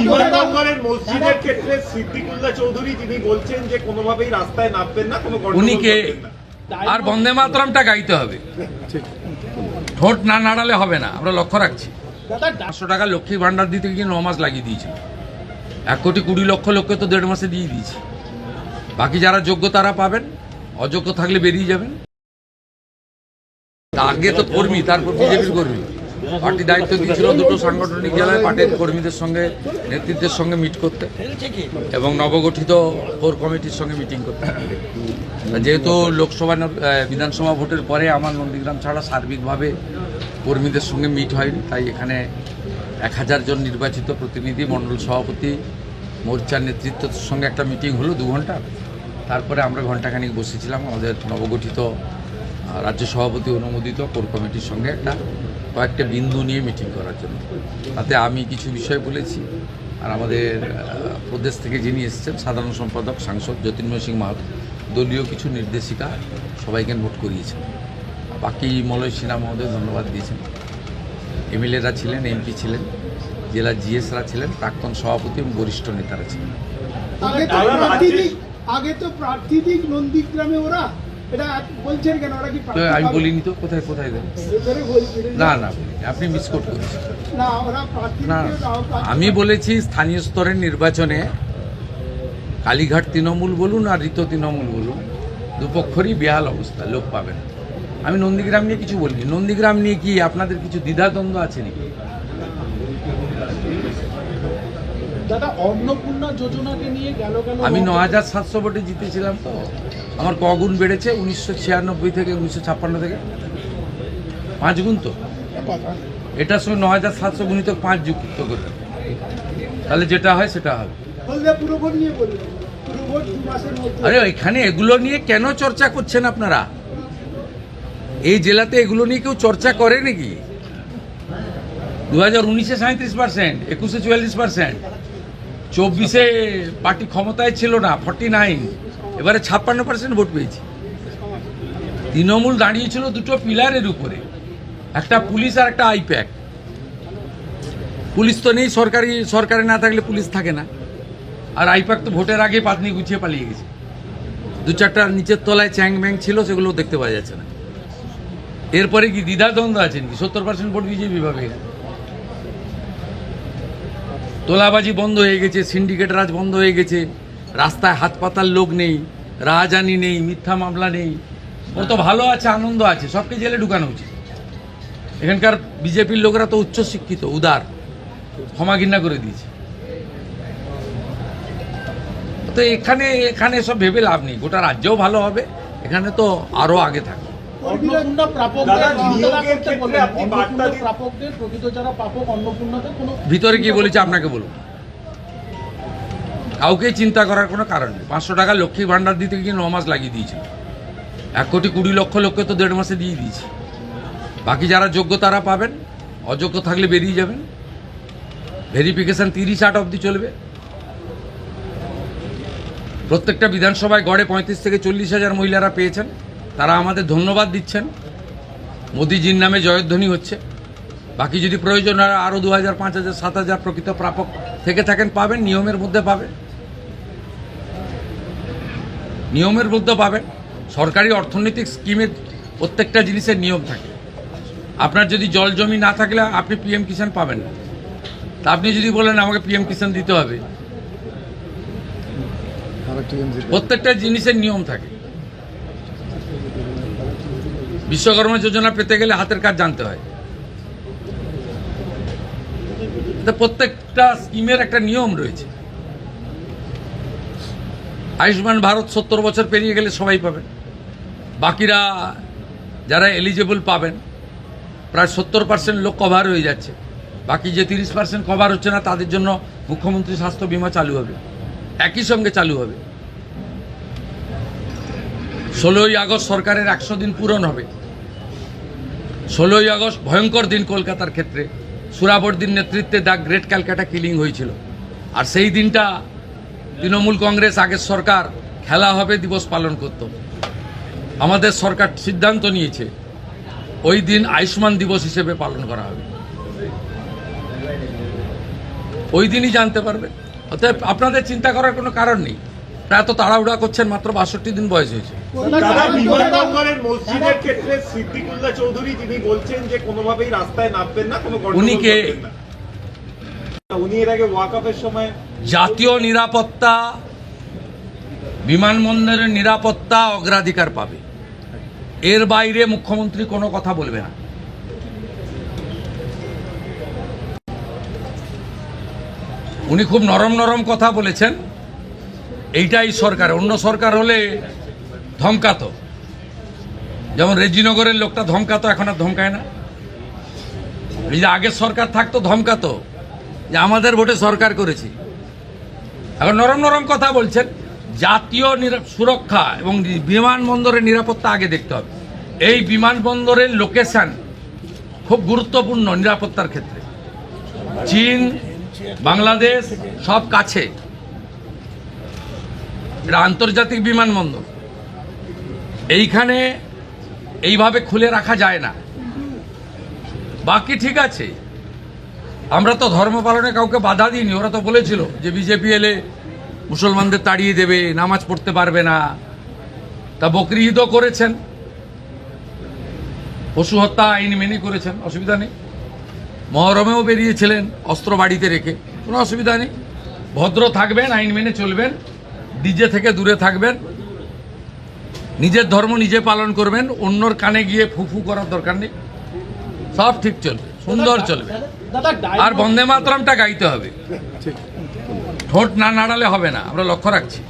বিমানবন্দরের মসজিদের ক্ষেত্রে সিদ্দিকুল্লাহ চৌধুরী তিনি বলছেন যে কোনোভাবেই রাস্তায় নামবেন না, কোনো গন্ডগোল উনিকে করবেন না। আর বন্দে মাতরমটা গাইতে হবে, ঠোঁট না নাড়ালে হবে না। আমরা লক্ষ্য রাখছি 500 টাকা লক্ষ্মী ভান্ডার দিতে গিয়ে 9 মাস লাগিয়ে দিয়েছিল। 1,20,00,000 লোককে তো 1.5 মাসে দিয়ে দিয়েছি। বাকি যারা যোগ্য তারা পাবেন, অযোগ্য থাকলে বেরিয়ে যাবেন। আগে তো কর্মী, তারপর বিজেপির কর্মী। পার্টি দায়িত্ব দিয়েছিল দুটো সাংগঠনিক জেলায় পার্টির কর্মীদের সঙ্গে, নেতৃত্বের সঙ্গে মিট করতে এবং নবগঠিত কোর কমিটির সঙ্গে মিটিং করতে। যেহেতু লোকসভা বিধানসভা ভোটের পরে আমার নন্দীগ্রাম ছাড়া সার্বিকভাবে কর্মীদের সঙ্গে মিট হয়নি, তাই এখানে 1000 জন নির্বাচিত প্রতিনিধি, মণ্ডল সভাপতি, মোর্চার নেতৃত্বের সঙ্গে একটা মিটিং হলো 2 ঘন্টা। তারপরে আমরা ঘণ্টাখানিক বসেছিলাম আমাদের নবগঠিত রাজ্য সভাপতি অনুমোদিত কোর কমিটির সঙ্গে কয়েকটা বিন্দু নিয়ে মিটিং করার জন্য। তাতে আমি কিছু বিষয় বলেছি, আর আমাদের প্রদেশ থেকে যিনি এসেছেন সাধারণ সম্পাদক সাংসদ জ্যোতির্ময় সিং মাহাতো দলীয় কিছু নির্দেশিকা সবাইকে নোট করিয়েছেন। বাকি মলয় সিনহা মহোদয় ধন্যবাদ দিয়েছেন। এমএলএরা ছিলেন, এমপি ছিলেন, জেলা জিএসরা ছিলেন, প্রাক্তন সভাপতি এবং বরিষ্ঠ নেতারা ছিলেন। আগে তো প্রার্থীদিক নন্দীগ্রামে ওরা এটা বলছেন কেন? ওরা কি আমি বলিনি তো, কোথায় কোথায় দেন? না না, আপনি মিসকোট করেছেন। না, ওরা প্রার্থী না, আমি বলেছি স্থানীয় স্তরের নির্বাচনে কালীঘাট তৃণমূল বলুন আর ঋত তৃণমূল বলুন, দুপক্ষরই বেহাল অবস্থা, লোক পাবেন। আমি নন্দীগ্রাম নিয়ে কিছু বলিনি। নন্দীগ্রাম নিয়ে কি আপনাদের কিছু দ্বিধাদ্বন্দ্ব আছে নাকি? দাদা, অন্নপূর্ণা যোজনাকে নিয়ে গেল আমি ৯,৭০০ ভোটে জিতেছিলাম, তো আমার কগুণ বেড়েছে 1996 থেকে 1956 থেকে 5 গুণ। তো এটার সঙ্গে ৯,৭০০ গুণিত 5 যুক্ত করে, তাহলে যেটা হয় সেটা হবে। আরে এখানে এগুলো নিয়ে কেন চর্চা করছেন আপনারা? এই জেলাতে এগুলো নিয়ে কেউ চর্চা করে নাকি? 2019-এ 37%, 21-এ 44%, 24-এ পার্টি ক্ষমতায় ছিল না, 49, এবারে 56% ভোট পেয়েছি। তৃণমূল দাঁড়িয়েছিল দুটো পিলারের উপরে, একটা পুলিশ আর একটা আইপ্যাক। পুলিশ তো নেই, সরকারে না থাকলে পুলিশ থাকে না, আর আইপ্যাক তো ভোটের আগে পাতনি গুছিয়ে পালিয়ে গেছে। 2-4টা নিচের তলায় চ্যাং ব্যাং ছিল, সেগুলো দেখতে পাওয়া যাচ্ছে না। এরপরে কি দ্বিধাদ্বন্দ্ব আছেন কি? 70% ভোট বিজেপি পাবে। তোলাবাজি বন্ধ হয়ে গেছে, সিন্ডিকেট রাজ বন্ধ হয়ে গেছে, রাস্তায় হাত পাতার লোক নেই, রাহাজানি নেই, মিথ্যা মামলা নেই। ও তো ভালো আছে, আনন্দ আছে, সবকে জেলে ঢুকানো উচিত। এখানকার বিজেপির লোকেরা তো উচ্চ শিক্ষিত, উদার, ক্ষমা ঘৃণা করে দিয়েছে। তো এখানে সব ভেবে লাভ নেই। গোটা রাজ্যও ভালো হবে, এখানে তো আরো আগে থাকবে। ভিতরে কি বলেছে আপনাকে বলুন? কাউকে চিন্তা করার কোনো কারণ নেই। 500 টাকা লক্ষ্মী ভান্ডার দিতে গিয়ে 9 মাস লাগিয়ে দিয়েছিল। 1,20,00,000 লোককে তো 1.5 মাসে দিয়ে দিয়েছি। বাকি যারা যোগ্য তারা পাবেন, অযোগ্য থাকলে বেরিয়ে যাবেন। ভেরিফিকেশন 30-8 অবধি চলবে। প্রত্যেকটা বিধানসভায় গড়ে 35 থেকে 40,000 মহিলারা পেয়েছেন, তারা আমাদের ধন্যবাদ দিচ্ছেন। মোদিজির নামে জয়ধ্বনি হচ্ছে। বাকি যদি প্রয়োজন হয় আরও 2,000, 5,000, 7,000 প্রকৃত প্রাপক থেকে থাকেন, পাবেন। নিয়মের মধ্যে পাবেন, নিয়মের মধ্যে পাবেন। সরকারি অর্থনৈতিক স্কিমের প্রত্যেকটা জিনিসের নিয়ম থাকে। আপনার যদি জল জমি না থাকলে আপনি পিএম কিষাণ পাবেন না। তা আপনি যদি বলেন আমাকে পিএম কিষাণ দিতে হবে, প্রত্যেকটা জিনিসের নিয়ম থাকে। বিশ্বকর্মা যোজনা পেতে গেলে হাতের কাজ জানতে হয়। প্রত্যেকটা স্কিমের একটা নিয়ম রয়েছে। আয়ুষ্মান ভারত 70 বছর পেরিয়ে গেলে সবাই পাবেন। বাকিরা যারা এলিজেবল পাবেন, প্রায় 70% লোক কভার হয়ে যাচ্ছে। বাকি যে 30% কভার হচ্ছে না, তাদের জন্য মুখ্যমন্ত্রী স্বাস্থ্য বীমা চালু হবে, একই সঙ্গে চালু হবে। 16ই আগস্ট সরকারের 100 দিন পূরণ হবে। 16ই আগস্ট ভয়ঙ্কর দিন কলকাতার ক্ষেত্রে। সুরাবর্দির নেতৃত্বে দ্য গ্রেট ক্যালকাটা কিলিং হয়েছিল। আর সেই দিনটা তৃণমূল কংগ্রেস, আগের সরকার খেলা হবে দিবস পালন করত। আমাদের সরকার সিদ্ধান্ত নিয়েছে ওই দিন আয়ুষ্মান দিবস হিসেবে পালন করা হবে। ওই দিনই জানতে পারবে। অতএব আপনাদের চিন্তা করার কোনো কারণ নেই। এত তাড়াহুড়া করছেন, মাত্র 62 দিন বয়স হয়েছে। দাদা, বিমানবন্দরের মসজিদের ক্ষেত্রে সিদ্দিকুল্লাহ চৌধুরী তিনি বলছেন যে কোনোভাবেই রাস্তায় নামবেন না, কোনো গন্ডগোল উনি কে? করবেন না। উনি এর আগে ওয়াকফের সময় জাতীয় নিরাপত্তা, বিমানবন্দরের নিরাপত্তা অগ্রাধিকার পাবে। এর বাইরে মুখ্যমন্ত্রী কোনো কথা বলবে না। উনি খুব নরম নরম কথা বলেছেন। এইটাই সরকার। অন্য সরকার হলে ধমকাতো, যেমন রেজিনগরের লোকটা ধমকাতো, এখন আর ধমকায় না। এই যে আগের সরকার থাকতো ধমকাতো যে আমাদের ভোটে সরকার করেছি। এখন নরম নরম কথা বলছেন। জাতীয় সুরক্ষা এবং বিমানবন্দরের নিরাপত্তা আগে দেখতে হবে। এই বিমানবন্দরের লোকেশন খুব গুরুত্বপূর্ণ নিরাপত্তার ক্ষেত্রে। চীন, বাংলাদেশ সব কাছে। এটা আন্তর্জাতিক বিমানবন্দর। এইখানে এইভাবে খুলে রাখা যায় না। বাকি ঠিক আছে, আমরা তো ধর্ম পালনে কাউকে বাধা দিইনি। ওরা তো বলেছিল যে বিজেপি এলে মুসলমানদের তাড়িয়ে দেবে, নামাজ পড়তে পারবে না। তা বকরি ঈদও করেছেন, পশু হত্যা আইন মেনে করেছেন, অসুবিধা নেই। মহরমেও বেরিয়েছিলেন অস্ত্র বাড়িতে রেখে, কোনো অসুবিধা নেই। ভদ্র থাকবেন, আইন মেনে চলবেন, ডিজে থেকে দূরে থাকবেন, নিজের ধর্ম নিজে পালন করবেন, অন্যর কানে গিয়ে ফুফু করার দরকার নেই। সব ঠিক চলবে, সুন্দর চলবে। আর বন্দে মাতরমটা গাইতে হবে, ঠোঁট না নাড়ালে হবে না, আমরা লক্ষ্য রাখছি।